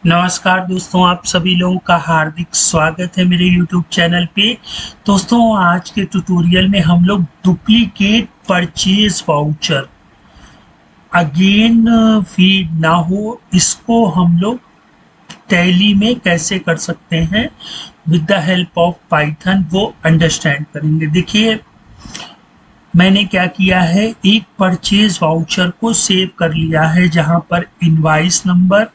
नमस्कार दोस्तों, आप सभी लोगों का हार्दिक स्वागत है मेरे YouTube चैनल पे। दोस्तों, आज के ट्यूटोरियल में हम लोग duplicate purchase voucher again feed ना हो, इसको हम लोग टैली में कैसे कर सकते हैं with the help of Python, वो अंडरस्टैंड करेंगे। देखिए, मैंने क्या किया है, एक परचेज वाउचर को सेव कर लिया है जहां पर इनवाइस नंबर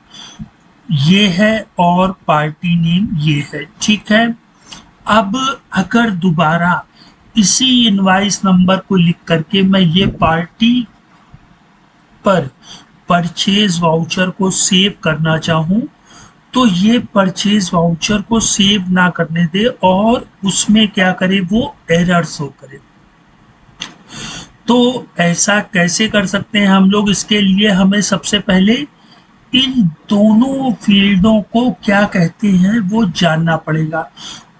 ये है और पार्टी नेम ये है। ठीक है, अब अगर दोबारा इसी इनवाइस नंबर को लिख करके मैं ये पार्टी पर परचेज वाउचर को सेव करना चाहूं, तो ये परचेज वाउचर को सेव ना करने दे और उसमें क्या करे, वो एरर शो करे। तो ऐसा कैसे कर सकते हैं हम लोग? इसके लिए हमें सबसे पहले इन दोनों फील्डों को क्या कहते हैं वो जानना पड़ेगा।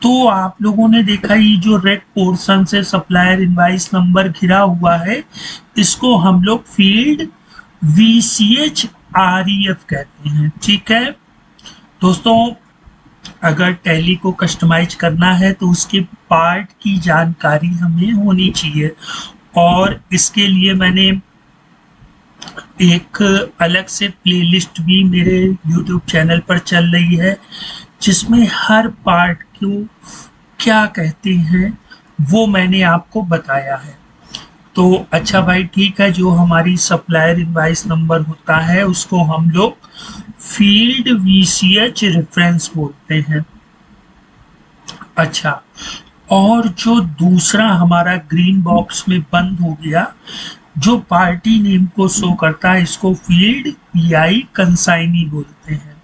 तो आप लोगों ने देखा, ये जो रेड पोर्शन से सप्लायर इनवाइस नंबर घिरा हुआ है, इसको हम लोग फील्ड VCH REF कहते हैं। ठीक है दोस्तों, अगर टैली को कस्टमाइज करना है तो उसके पार्ट की जानकारी हमें होनी चाहिए, और इसके लिए मैंने एक अलग से प्लेलिस्ट भी मेरे YouTube चैनल पर चल रही है, जिसमें हर पार्ट को क्या कहते हैं वो मैंने आपको बताया है। तो अच्छा भाई, ठीक है, जो हमारी सप्लायर इनवाइस नंबर होता है उसको हम लोग फील्ड VCH रेफरेंस बोलते हैं। अच्छा, और जो दूसरा हमारा ग्रीन बॉक्स में बंद हो गया, जो पार्टी नेम को शो करता है, इसको फील्ड PI कंसाइनी बोलते हैं।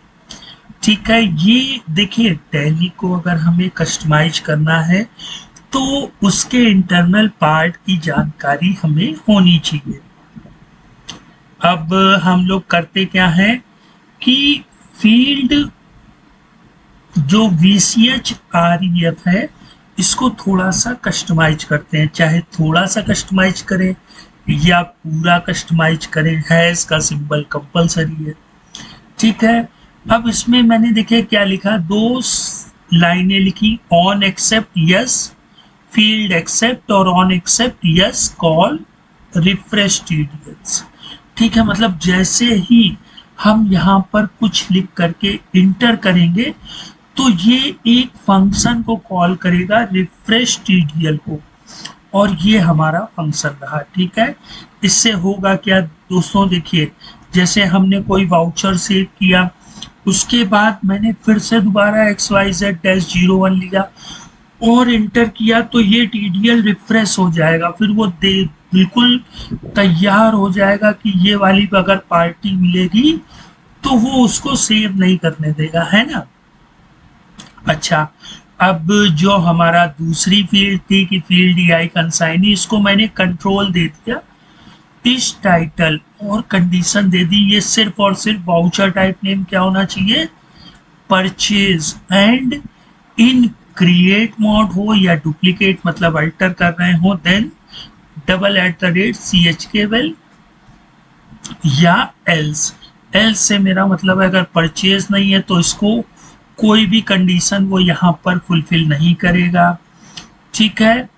ठीक है, ये देखिए, टैली को अगर हमें कस्टमाइज करना है तो उसके इंटरनल पार्ट की जानकारी हमें होनी चाहिए। अब हम लोग करते क्या है कि फील्ड जो VCH REF है, इसको थोड़ा सा कस्टमाइज करते हैं, चाहे थोड़ा सा कस्टमाइज करें या पूरा कस्टमाइज करें, हैश का सिंबल कंपलसरी है। ठीक है, अब इसमें मैंने देखिए क्या लिखा, दो लाइनें लिखी, on accept yes field accept और on accept yes call refresh TDS। ठीक है, मतलब जैसे ही हम यहाँ पर कुछ लिख करके इंटर करेंगे तो ये एक फंक्शन को कॉल करेगा, रिफ्रेश TDL को, और ये हमारा फंक्शन रहा। ठीक है, इससे होगा क्या दोस्तों, देखिए, जैसे हमने कोई वाउचर सेव किया, उसके बाद मैंने फिर से दोबारा XYZ-01 लिया और इंटर किया, तो ये TDL रिफ्रेश हो जाएगा, फिर वो बिल्कुल तैयार हो जाएगा कि ये वाली अगर पार्टी मिलेगी तो वो उसको सेव नहीं करने देगा, है ना। अच्छा, अब जो हमारा दूसरी फील्ड थी कि फील्ड EI कंसाइनी, इसको मैंने कंट्रोल दे दिया, इस टाइटल और कंडीशन दे दी, ये सिर्फ और सिर्फ वाउचर टाइप नेम क्या होना चाहिए, purchase, and in create mode हो या डुप्लीकेट मतलब अल्टर कर रहे हो, देन $CHKWEL या एल्स। एल्स से मेरा मतलब है अगर परचेज नहीं है तो इसको कोई भी कंडीशन वो यहाँ पर फुलफिल नहीं करेगा। ठीक है,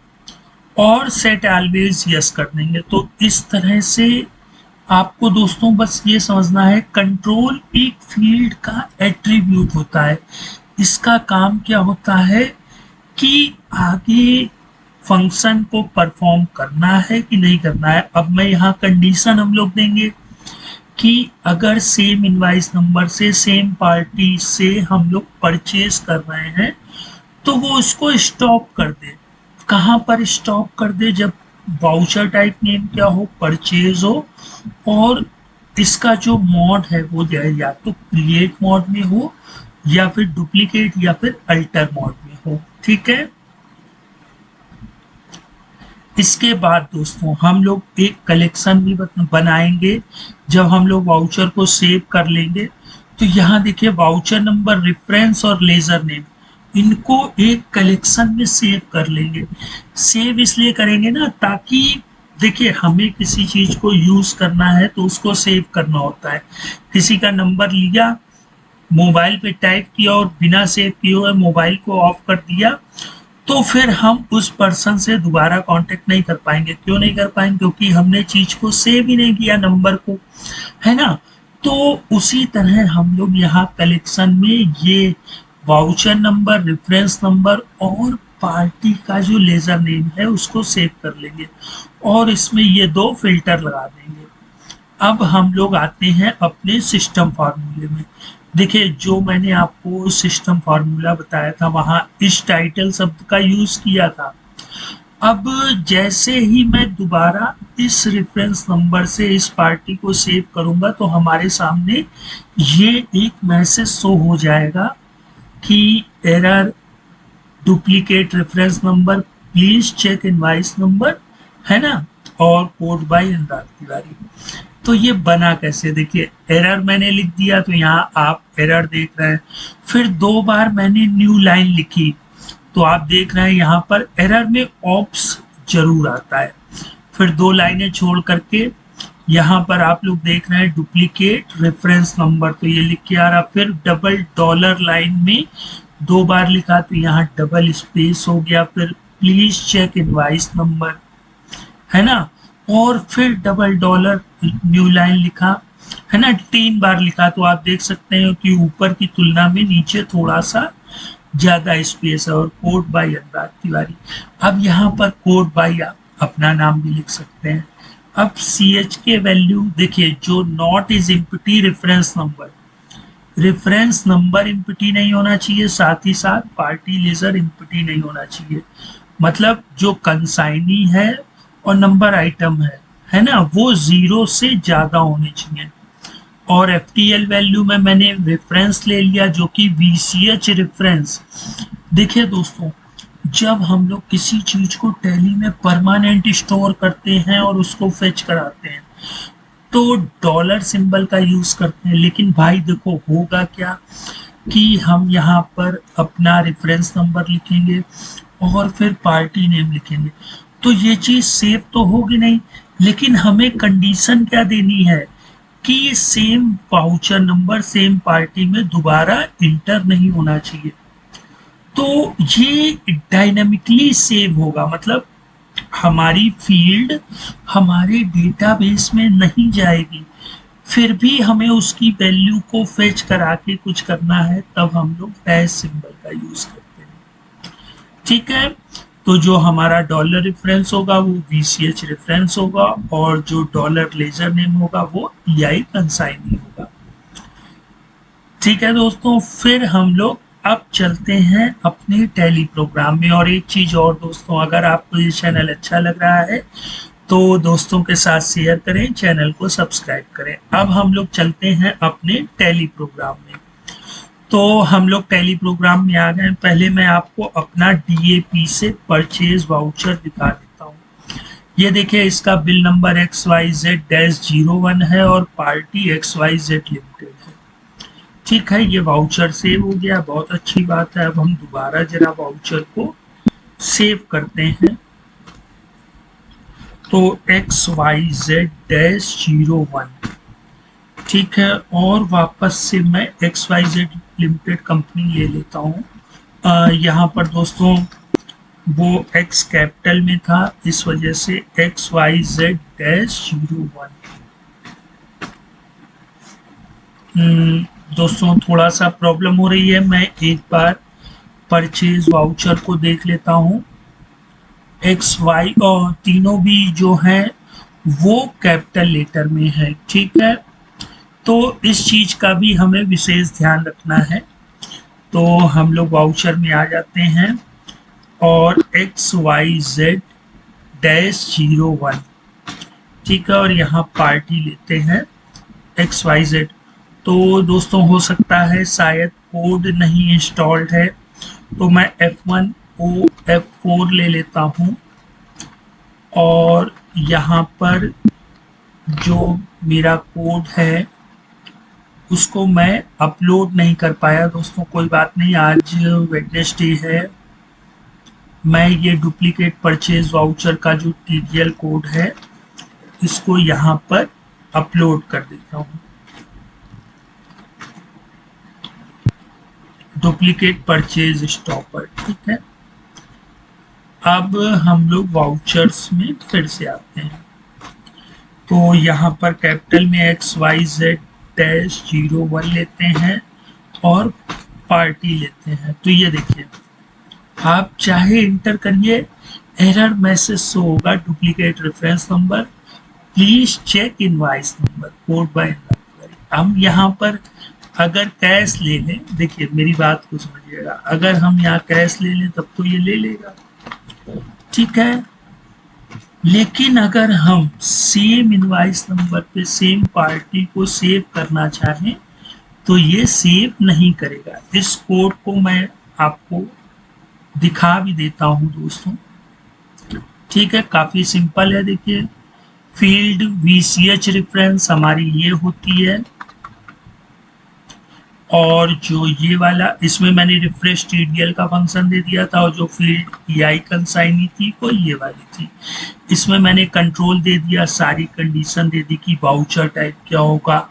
और सेट ऑलवेज यस कर देंगे। तो इस तरह से आपको दोस्तों बस ये समझना है, कंट्रोल एक फील्ड का एट्रीब्यूट होता है। इसका काम क्या होता है कि आगे फंक्शन को परफॉर्म करना है कि नहीं करना है। अब मैं यहाँ कंडीशन हम लोग देंगे कि अगर सेम इनवाइस नंबर से सेम पार्टी से हम लोग परचेज कर रहे हैं तो वो उसको स्टॉप कर दे। कहाँ पर स्टॉप कर दे? जब वाउचर टाइप नेम क्या हो, परचेज हो, और इसका जो मोड है वो या तो क्रिएट मोड में हो या फिर डुप्लीकेट या फिर अल्टर मोड में हो। ठीक है, इसके बाद दोस्तों हम लोग एक कलेक्शन भी बनाएंगे। जब हम लोग वाउचर को सेव कर लेंगे तो यहाँ देखिए, वाउचर नंबर, रेफरेंस और लेजर नेम, इनको एक कलेक्शन में सेव कर लेंगे। सेव इसलिए करेंगे ना, ताकि देखिए, हमें किसी चीज को यूज करना है तो उसको सेव करना होता है। किसी का नंबर लिया मोबाइल पे टाइप किया और बिना सेव किए हुए मोबाइल को ऑफ कर दिया, तो फिर हम उस पर्सन से दोबारा कांटेक्ट नहीं कर पाएंगे। क्यों नहीं कर पाएंगे? क्योंकि हमने चीज को सेव ही नहीं किया, नंबर को, है ना। तो उसी तरह हम लोग यहाँ कलेक्शन में ये वाउचर नंबर, रेफरेंस नंबर और पार्टी का जो लेजर नेम है उसको सेव कर लेंगे और इसमें ये दो फिल्टर लगा देंगे। अब हम लोग आते हैं अपने सिस्टम फार्मूले में। देखिए, जो मैंने आपको सिस्टम फार्मूला बताया था वहां इस टाइटल शब्द का यूज किया था। अब जैसे ही मैं दोबारा इस रेफरेंस नंबर से इस पार्टी को सेव करूंगा तो हमारे सामने ये एक मैसेज शो हो जाएगा कि error, duplicate reference number, please check invoice number, है ना, और कोड बाय अनुराग तिवारी। तो ये बना कैसे? देखिए, एरर मैंने लिख दिया तो यहाँ आप एरर देख रहे हैं। फिर दो बार मैंने न्यू लाइन लिखी तो आप देख रहे हैं यहाँ पर एरर में ऑप्स जरूर आता है। फिर दो लाइनें छोड़ करके यहाँ पर आप लोग देख रहे हैं डुप्लीकेट रेफरेंस नंबर, तो ये लिख के आ रहा। फिर डबल डॉलर लाइन में दो बार लिखा तो यहाँ डबल स्पेस हो गया। फिर प्लीज चेक इनवाइस नंबर, है ना, और फिर डबल डॉलर न्यू लाइन लिखा, है ना, 3 बार लिखा। तो आप देख सकते हैं कि ऊपर की तुलना में नीचे थोड़ा सा ज्यादा स्पेस है। और कोड बाय अनुराग तिवारी। अब यहाँ पर कोड बाय अपना नाम भी लिख सकते हैं। अब CH के वैल्यू देखिए, जो not is empty reference number, reference number empty नहीं होना चाहिए, साथ ही साथ पार्टी लेजर इम्पटी नहीं होना चाहिए। मतलब जो कंसाइनी है और नंबर आइटम है ना, वो 0 से ज्यादा होने चाहिए। और FTL वैल्यू में मैंने रेफरेंस ले लिया जो कि VCH रेफरेंस। देखिए दोस्तों, जब हम लोग किसी चीज को टैली में परमानेंट स्टोर करते हैं और उसको फेच कराते हैं तो डॉलर सिंबल का यूज करते हैं। लेकिन भाई देखो, होगा क्या कि हम यहाँ पर अपना रेफरेंस नंबर लिखेंगे और फिर पार्टी नेम लिखेंगे, तो ये चीज सेव तो होगी नहीं। लेकिन हमें कंडीशन क्या देनी है कि same voucher number same party में दोबारा इंटर नहीं होना चाहिए। तो ये डायनामिकली सेव होगा, मतलब हमारी फील्ड हमारे डेटाबेस में नहीं जाएगी, फिर भी हमें उसकी वैल्यू को फेच करा के कुछ करना है, तब हम लोग डैश सिंबल का यूज करते हैं। ठीक है, तो जो हमारा डॉलर रेफरेंस होगा वो VCH रेफरेंस होगा और जो डॉलर लेजर नेम होगा वो EI कंसाइनी होगा। ठीक है दोस्तों, फिर हम लोग अब चलते हैं अपने टैली प्रोग्राम में। और एक चीज और दोस्तों, अगर आपको ये चैनल अच्छा लग रहा है तो दोस्तों के साथ शेयर करें, चैनल को सब्सक्राइब करें। अब हम लोग चलते हैं अपने टैली प्रोग्राम में। तो हम लोग टैली प्रोग्राम में आ गए। पहले मैं आपको अपना DAP से परचेज वाउचर दिखा देता हूँ। ये देखिए, इसका बिल नंबर XYZ-01 है और पार्टी XYZ लिमिटेड है। ठीक है, ये वाउचर सेव हो गया, बहुत अच्छी बात है। अब हम दोबारा जरा वाउचर को सेव करते हैं। तो XYZ-01, ठीक है, और वापस से मैं XYZ लिमिटेड कंपनी ले लेता हूँ। यहाँ पर दोस्तों वो X कैपिटल में था, इस वजह से XYZ-01। दोस्तों थोड़ा सा प्रॉब्लम हो रही है, मैं एक बार परचेज वाउचर को देख लेता हूँ। XY और तीनों भी जो है वो कैपिटल लेटर में है। ठीक है, तो इस चीज का भी हमें विशेष ध्यान रखना है। तो हम लोग वाउचर में आ जाते हैं और XYZ-01, ठीक है, और यहाँ पार्टी लेते हैं XYZ। तो दोस्तों हो सकता है शायद कोड नहीं इंस्टॉल्ड है, तो मैं F1OF4 ले लेता हूँ और यहाँ पर जो मेरा कोड है उसको मैं अपलोड नहीं कर पाया। दोस्तों कोई बात नहीं, आज वेडनेसडे है। मैं ये डुप्लीकेट परचेज वाउचर का जो TTL कोड है इसको यहाँ पर अपलोड कर देता हूँ। डुप्लीकेट परचेज स्टॉपर, ठीक है। अब हम लोग वाउचर्स में फिर से आते हैं, तो यहाँ पर कैपिटल में XYZ-01 लेते हैं और पार्टी लेते हैं। तो ये देखिए, आप चाहे इंटर करिए, एरर मैसेज शो होगा, duplicate reference number, please check invoice number, code by. हम यहाँ पर अगर कैश ले लें, देखिए मेरी बात को समझिएगा, अगर हम यहाँ कैश ले लें तब तो ये ले लेगा, ठीक है। लेकिन अगर हम सेम इनवॉइस नंबर पे सेम पार्टी को सेव करना चाहें तो ये सेव नहीं करेगा। इस कोड को मैं आपको दिखा भी देता हूं दोस्तों, ठीक है। काफी सिंपल है, देखिए फील्ड VCH रेफरेंस हमारी ये होती है, और जो ये वाला, इसमें मैंने रिफ्रेश TDL का फंक्शन दे दिया था, और जो फील्ड PI कंसाइनी थी वो ये वाली थी। इसमें मैंने कंट्रोल दे दिया, सारी कंडीशन दे दी कि वाउचर टाइप क्या होगा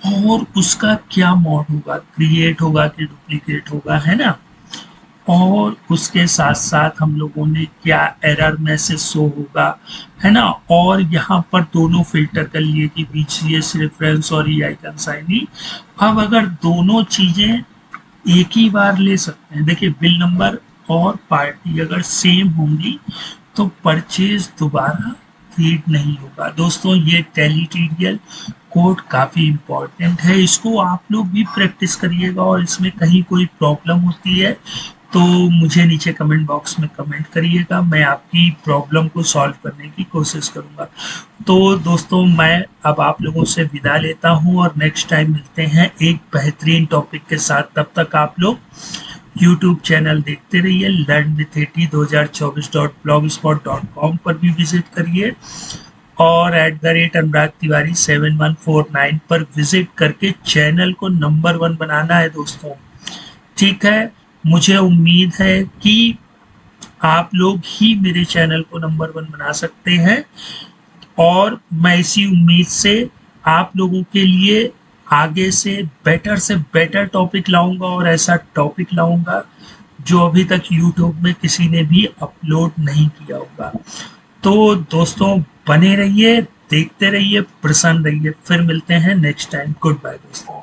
और उसका क्या मॉड होगा, क्रिएट होगा कि डुप्लीकेट होगा, है ना। और उसके साथ साथ हम लोगों ने क्या एरर मैसेज शो होगा, है ना। और यहाँ पर दोनों फिल्टर कर लिए कि VCH रेफरेंस और EI कंसाइनी। अब अगर दोनों चीजें एक ही बार ले सकते हैं, देखिए बिल नंबर और पार्टी अगर सेम होंगी तो परचेज दोबारा रीड नहीं होगा। दोस्तों ये टैली TDL कोड काफ़ी इम्पोर्टेंट है, इसको आप लोग भी प्रैक्टिस करिएगा, और इसमें कहीं कोई प्रॉब्लम होती है तो मुझे नीचे कमेंट बॉक्स में कमेंट करिएगा, मैं आपकी प्रॉब्लम को सॉल्व करने की कोशिश करूंगा। तो दोस्तों मैं अब आप लोगों से विदा लेता हूं, और नेक्स्ट टाइम मिलते हैं एक बेहतरीन टॉपिक के साथ। तब तक आप लोग YouTube चैनल देखते रहिए, लर्न विथ एटी 2024.blogspot.com पर भी विजिट करिए, और @अनुराग तिवारी 7149 पर विजिट करके चैनल को नंबर 1 बनाना है दोस्तों, ठीक है। मुझे उम्मीद है कि आप लोग ही मेरे चैनल को नंबर 1 बना सकते हैं, और मैं इसी उम्मीद से आप लोगों के लिए आगे से बेटर टॉपिक लाऊंगा, और ऐसा टॉपिक लाऊंगा जो अभी तक YouTube में किसी ने भी अपलोड नहीं किया होगा। तो दोस्तों बने रहिए, देखते रहिए, प्रसन्न रहिए। फिर मिलते हैं नेक्स्ट टाइम। गुड बाय दोस्तों।